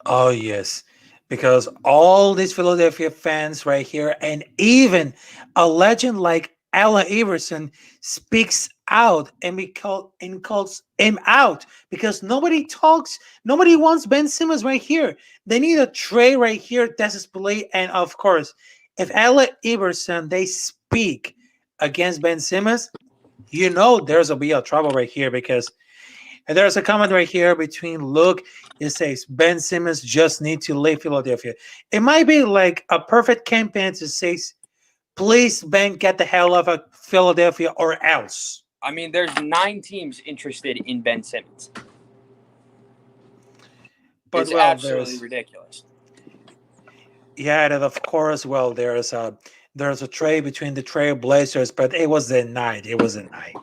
Oh, yes. Because all these Philadelphia fans right here, and even a legend like Allen Iverson speaks out and calls him out because nobody wants Ben Simmons right here. They need a trade right here that's displayed. And of course, if Allen Iverson they speak against Ben Simmons, there's a be a trouble right here because there's a comment right here between Luke. It says Ben Simmons just needs to leave Philadelphia. It might be like a perfect campaign to say, please, Ben, get the hell out of Philadelphia or else. I mean, there's 9 teams interested in Ben Simmons. But it's absolutely ridiculous. Yeah, and of course, there's a trade between the Trail Blazers, but it was denied. It was denied.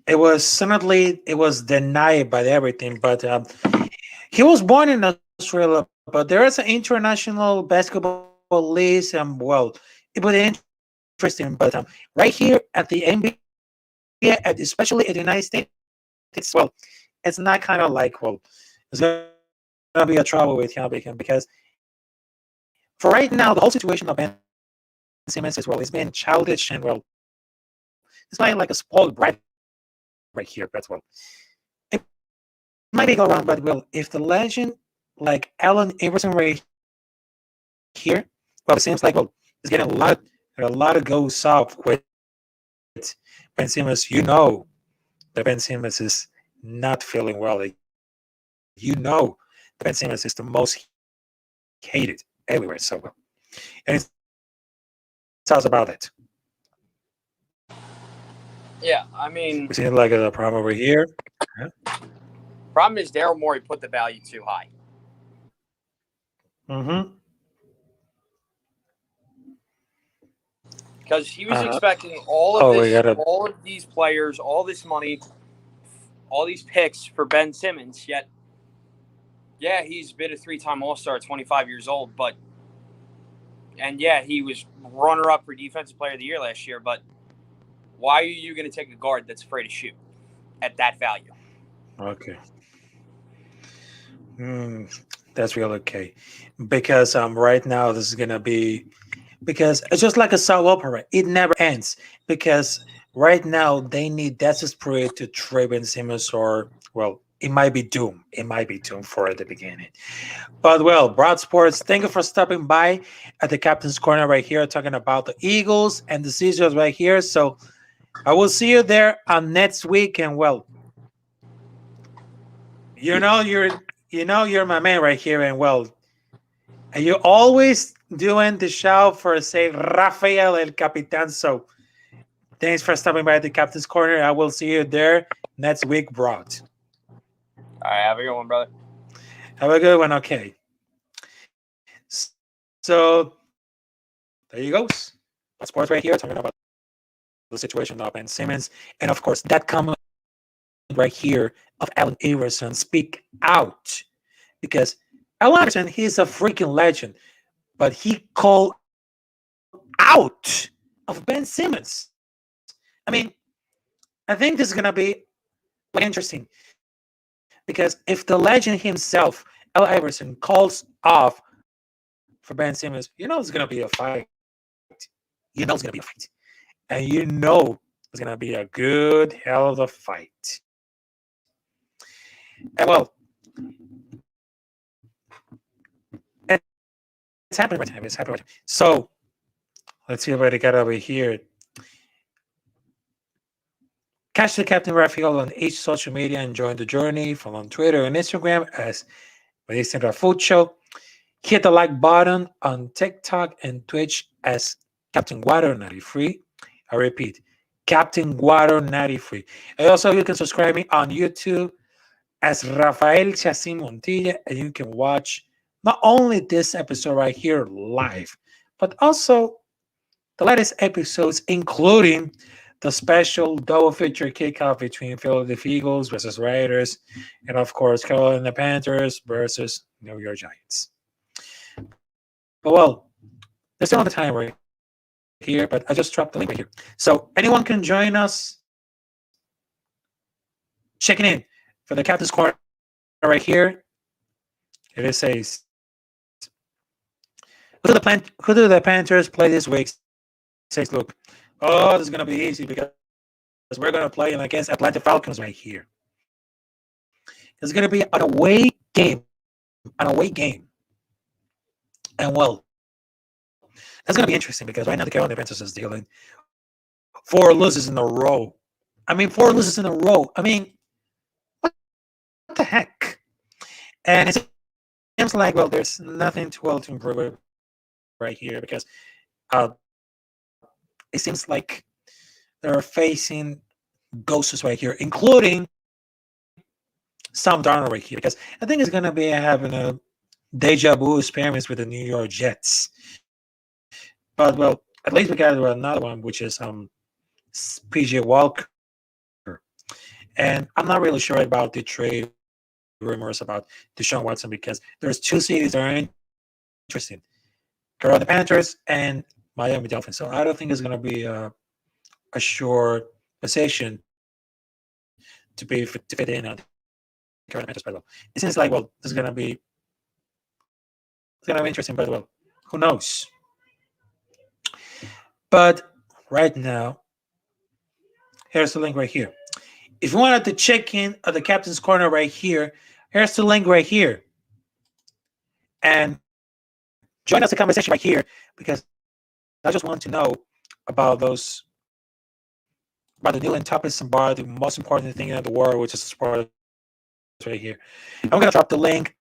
It was denied by everything. But he was born in Australia, but there is an international basketball league, and it was interesting. But right here at the NBA, especially in the United States, it's not kind of like it's gonna be a trouble with him because for right now the whole situation of Ben Simmons is being childish and it's not like a spoiled brat right here. But it might be go wrong, but if the legend like Allen Iverson right here, it seems like it's getting a lot of go south with Ben Simmons. That Ben Simmons is not feeling well. Ben Simmons is the most hated everywhere. So, and it tells about it. Yeah, I mean, we see like a problem over here. Yeah. Problem is Daryl Morey put the value too high. Because he was expecting all of these players, all this money, all these picks for Ben Simmons. Yet, yeah, he's been a 3-time All-Star, 25 years old, he was runner-up for Defensive Player of the Year last year. But why are you going to take a guard that's afraid to shoot at that value? Okay. That's real okay. Because right now this is gonna be because it's just like a soap opera. It never ends. Because right now they need desperate to trade Ben Simmons or well, it might be doom. It might be doom for the beginning. But well, Broad Sports, thank you for stopping by at the Captain's Corner right here, talking about the Eagles and the Caesars right here. So I will see you there on next week. And well, you're my man right here. And well, and you're always doing the show for say Rafael El Capitán. So thanks for stopping by at the Captain's Corner. I will see you there next week, Broad. All right, have a good one, brother. Have a good one. Okay. So there you go. Sports right here, talking about the situation of Ben Simmons. And of course, that comment right here of Allen Iverson, speak out. Because Allen Iverson, he's a freaking legend. But he called out of Ben Simmons. I mean, I think this is going to be interesting. Because if the legend himself, Allen Iverson, calls off for Ben Simmons, it's going to be a fight. It's going to be a fight. And it's going to be a good hell of a fight. And well, it's happening right now. It's happening right now. So let's see what I got over here. Catch the Captain Rafael on each social media and join the journey. Follow on Twitter and Instagram as Medicine Food Show. Hit the like button on TikTok and Twitch as Captain Water 93. I repeat, Captain Water 93. And also, you can subscribe me on YouTube as Rafael Chacin-Montilla, and you can watch not only this episode right here live, but also the latest episodes, including the special double feature kickoff between Philadelphia Eagles versus Raiders, and of course, Carolina Panthers versus New York Giants. But well, there's still on the time right here, but I just dropped the link right here. So anyone can join us checking in for the Captain's Corner right here. It says, who do the Panthers play this week? It says, look, this is going to be easy because we're going to play against Atlanta Falcons right here. It's going to be an away game. And well, that's going to be interesting because right now the Carolina Panthers is dealing 4 losses in a row. I mean, 4 losses in a row. I mean, what the heck? And it seems like, well, there's nothing too well to improve it right here because it seems like they're facing ghosts right here, including Sam Darnold right here, because I think it's going to be having a deja vu experience with the New York Jets. But, well, at least we got another one, which is PJ Walker. And I'm not really sure about the trade rumors about Deshaun Watson because there's 2 cities that are interesting. Carolina Panthers and Miami Dolphins. So I don't think it's going to be a sure position to fit in on Carolina Panthers. But well, it seems like, well, this is going to be interesting. But well, who knows? But right now, here's the link right here. If you wanted to check in at the Captain's Corner right here, here's the link right here. And join us in the conversation right here because I just want to know about the new topics and about the most important thing in the world, which is sport right here. I'm going to drop the link,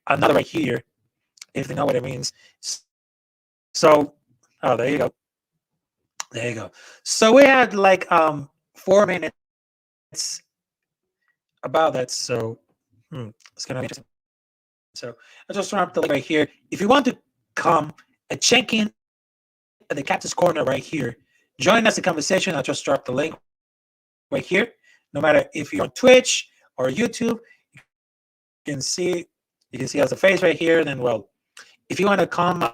another right here, if they know what it means. So, there you go. There you go. So we had like 4 minutes about that. So it's going to be interesting. So I just dropped the link right here. If you want to come and check in at the Captain's Corner right here, join us in conversation. I just dropped the link right here. No matter if you're on Twitch or YouTube, you can see us a face right here. Then, well, if you want to come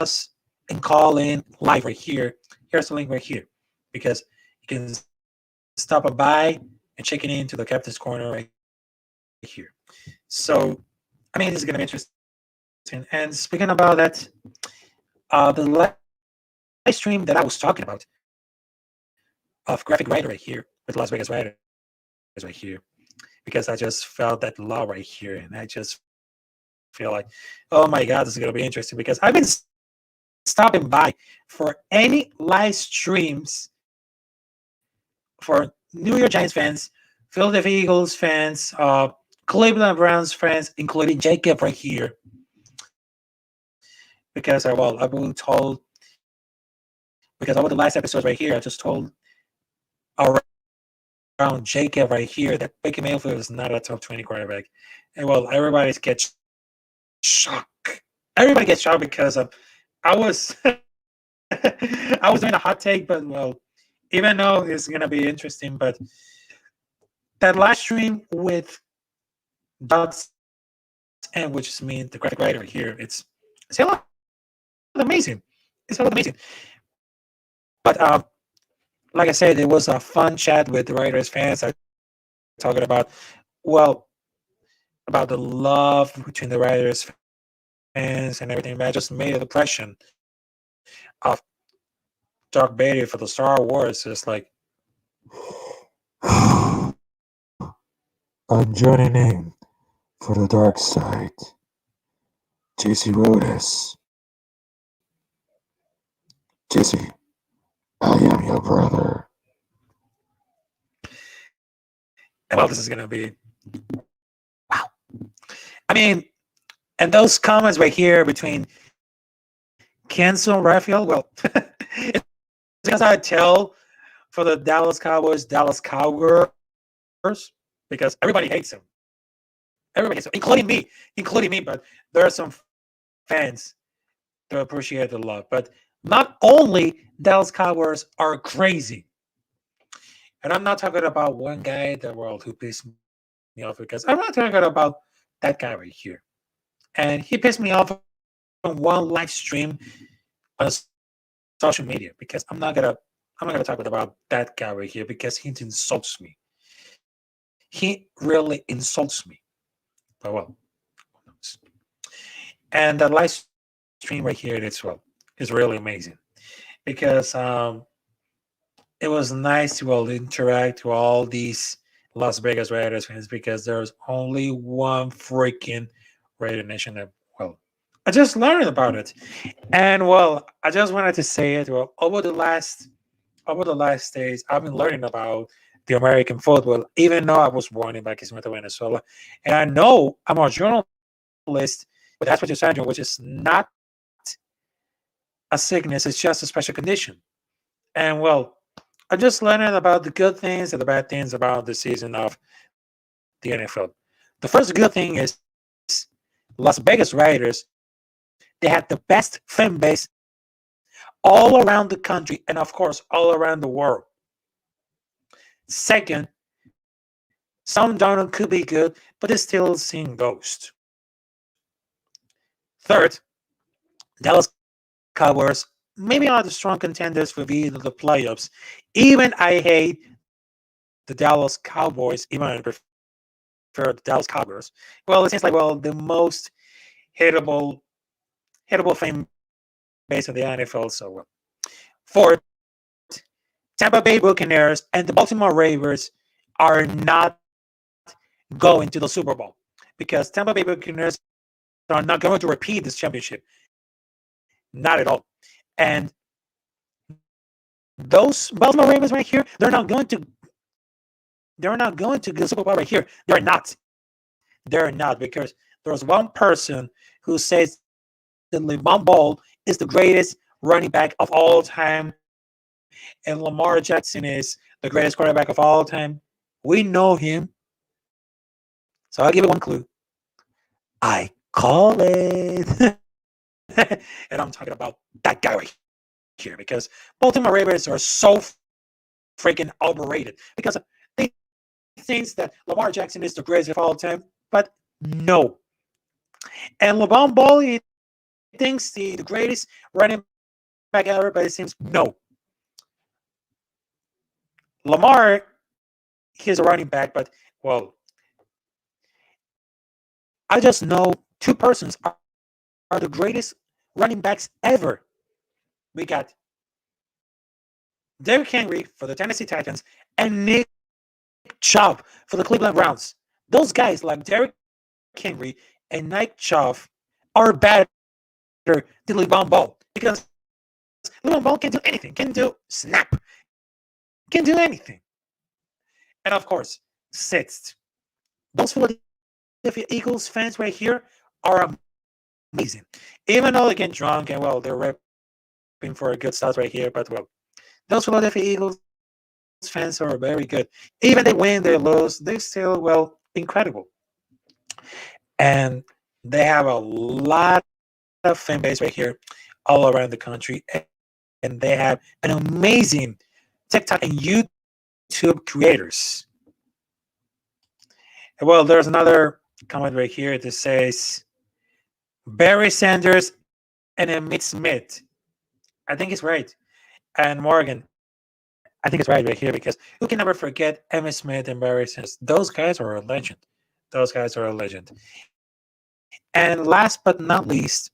us and call in live right here, here's the link right here because you can stop by and check in to the Captain's Corner right here. So I mean, this is going to be interesting. And speaking about that, the live stream that I was talking about of Graphic Writer right here with Las Vegas Writers right here, because I just felt that law right here, and I just feel like, oh my God, this is going to be interesting because I've been stopping by for any live streams for New York Giants fans, Philadelphia Eagles fans, Cleveland Browns fans, including Jacob right here. Because I've been told, because over the last episodes right here, I just told around Jacob right here that Baker Mayfield is not a top 20 quarterback. And everybody gets shocked. Everybody gets shocked because I was I was doing a hot take, but even though it's gonna be interesting, but that last stream with Dots and which is me, the graphic writer here, it's a lot amazing. It's a lot amazing. But like I said, it was a fun chat with the writers fans. I talking about about the love between the writers fans and everything. I just made an impression of Dark Vader for the Star Wars. It's like I'm joining in for the dark side. JC Rhodes. JC, I am your brother. And this is gonna be wow. I mean, and those comments right here between Cancel and Rafael, it's because I tell for the Dallas Cowboys, Dallas Cowgirls, because everybody hates him. Everybody hates him, including me. But there are some fans that appreciate the love. But not only Dallas Cowboys are crazy, and I'm not talking about one guy in the world who pissed me off, because I'm not talking about that guy right here. And he pissed me off on one live stream on social media, because I'm not gonna talk about that guy right here because he insults me. He really insults me. But and the live stream right here, it's really amazing because it was nice to interact with all these Las Vegas Raiders fans, because there's only one freaking Raider Nation that I just learned about it. And I just wanted to say it. Over the last days, I've been learning about the American football, even though I was born in Barquisimeto, Venezuela. And I know I'm a journalist with Asperger's syndrome, which is not a sickness, it's just a special condition. And I just learned about the good things and the bad things about the season of the NFL. The first good thing is Las Vegas Raiders. They had the best fan base all around the country and, of course, all around the world. Second, Sam Darnold could be good, but it's still seeing ghosts. Third, Dallas Cowboys maybe are the strong contenders for the playoffs. Even I hate the Dallas Cowboys, even I prefer the Dallas Cowboys. It seems like the most hateable fan base of the NFL. So fourth, Tampa Bay Buccaneers and the Baltimore Ravens are not going to the Super Bowl, because Tampa Bay Buccaneers are not going to repeat this championship. Not at all. And those Baltimore Ravens right here, they're not going to the Super Bowl right here. They're not, because there's one person who says that Le'Veon Ball is the greatest running back of all time, and Lamar Jackson is the greatest quarterback of all time. We know him. So I'll give it one clue. I call it. And I'm talking about that guy right here, because Baltimore Ravens are so freaking overrated, because they think that Lamar Jackson is the greatest of all time, but no. And LeVon Ball, he thinks the greatest running back ever, but it seems no. Lamar, he's a running back, but I just know two persons are the greatest running backs ever. We got Derrick Henry for the Tennessee Titans and Nick Chubb for the Cleveland Browns. Those guys like Derrick Henry and Nick Chubb are better than Le'Veon Ball because Le'Veon Ball can do anything, can do snap, can do anything. And of course, sixth, those Philadelphia Eagles fans right here are amazing. Even though they get drunk and well, they're rapping for a good start right here, but well, those Philadelphia Eagles fans are very good. Even they win, they lose, they're still well incredible. And they have a lot of fan base right here, all around the country, and they have an amazing TikTok and YouTube creators. Well, there's another comment right here that says Barry Sanders and Emmitt Smith. I think it's right. And Morgan, I think it's right here because you can never forget Emmitt Smith and Barry Sanders. Those guys are a legend. Those guys are a legend. And last but not least,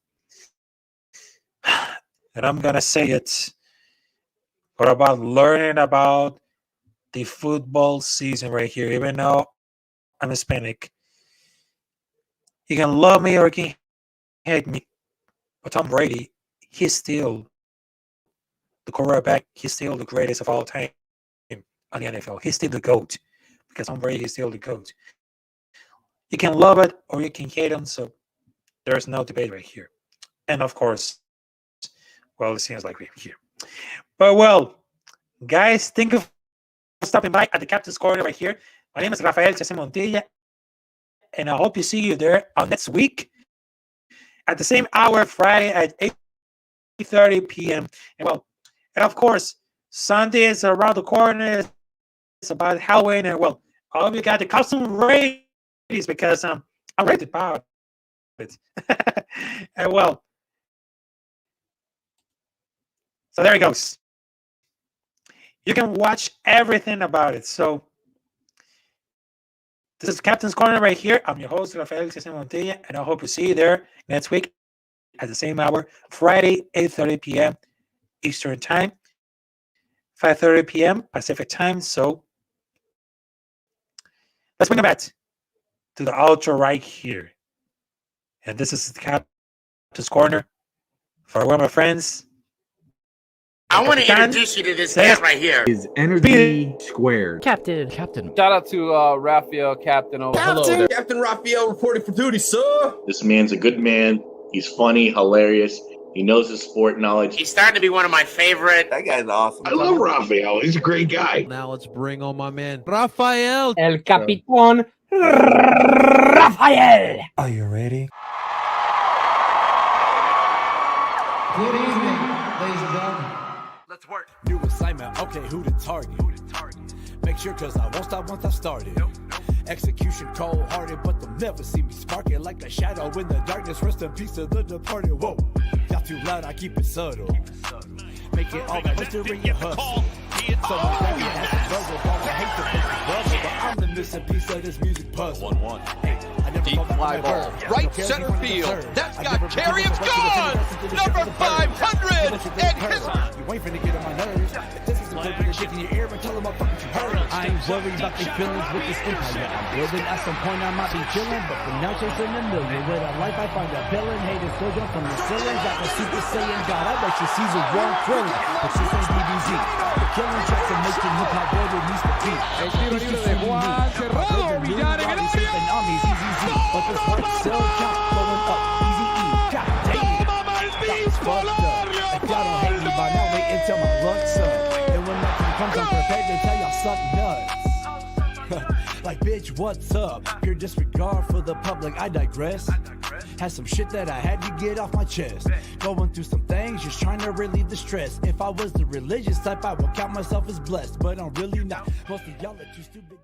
and I'm gonna say it, what about learning about the football season right here? Even though I'm Hispanic, you can love me or you can hate me, but Tom Brady, he's still the quarterback. He's still the greatest of all time on the NFL. He's still the GOAT because Tom Brady is still the GOAT. You can love it or you can hate him, so there's no debate right here. And of course, well, it seems like we're here. But well, guys, thank you for stopping by at the Captain's Corner right here. My name is Rafael Chacin-Montilla, and I hope you see you there next week at the same hour, Friday at 8:30 p.m. And well, and of course, Sunday is around the corner. It's about Halloween, and well, I hope you got the costume ready because I'm ready about it. And well, so there it goes. You can watch everything about it. So this is Captain's Corner right here. I'm your host, Rafael Chacin-Montilla, and I hope to see you there next week at the same hour, Friday, 8:30 p.m. Eastern Time, 5:30 p.m. Pacific Time. So let's bring it back to the outro right here. And this is the Captain's Corner. Farewell, my friends. I want to introduce you to this cat right here. Is energy squared. Captain. Shout out to Rafael Captain. Hello there. Captain Rafael reporting for duty, sir. This man's a good man. He's funny, hilarious. He knows his sport knowledge. He's starting to be one of my favorite. That guy's awesome. I love Rafael. He's a great guy. Now let's bring on my man, Rafael. El Capitán Rafael. Are you ready? Good evening, ladies and gentlemen. Let's work. New assignment. Okay, who to target? Make sure, cause I won't stop once I started. Execution cold-hearted, but they'll never see me sparking like a shadow in the darkness. Rest in peace to the departed. Whoa, y'all too loud, I keep it subtle. Make it all that history and hustle. Someone grab me as a buzzer, but I hate to make it bubble, but I'm the missing piece of this music puzzle. 1-1. Hey, I never Deep fly ball, right center field. That's got carry. It's gone. Number 500. And you ain't finna get on my nerves. This is a good bit of shit in your ear and tell them I'm fucking you heard. I ain't worried about their feelings with this empire I'm building. At some point I might be chilling, but for now chasing a million. With a life I find appealing. Haters still jump from the ceiling. Got the Super Saiyan God. I bet you Caesar wrong trillion. But this ain't DBZ. The killing tracks are making hip hop where it needs to be. El tiro libre de Juan cerrado, Villar en el área. But this white cell count blowing up. Easy E. God damn. That's fucked up. If y'all don't hate me by now, wait until my luck's up. And when that time comes, I'm prepared to tell y'all suck nuts. Like, bitch, what's up? Pure disregard for the public, I digress. Had some shit that I had to get off my chest. Going through some things, just trying to relieve the stress. If I was the religious type, I would count myself as blessed. But I'm really not. Most of y'all are too stupid.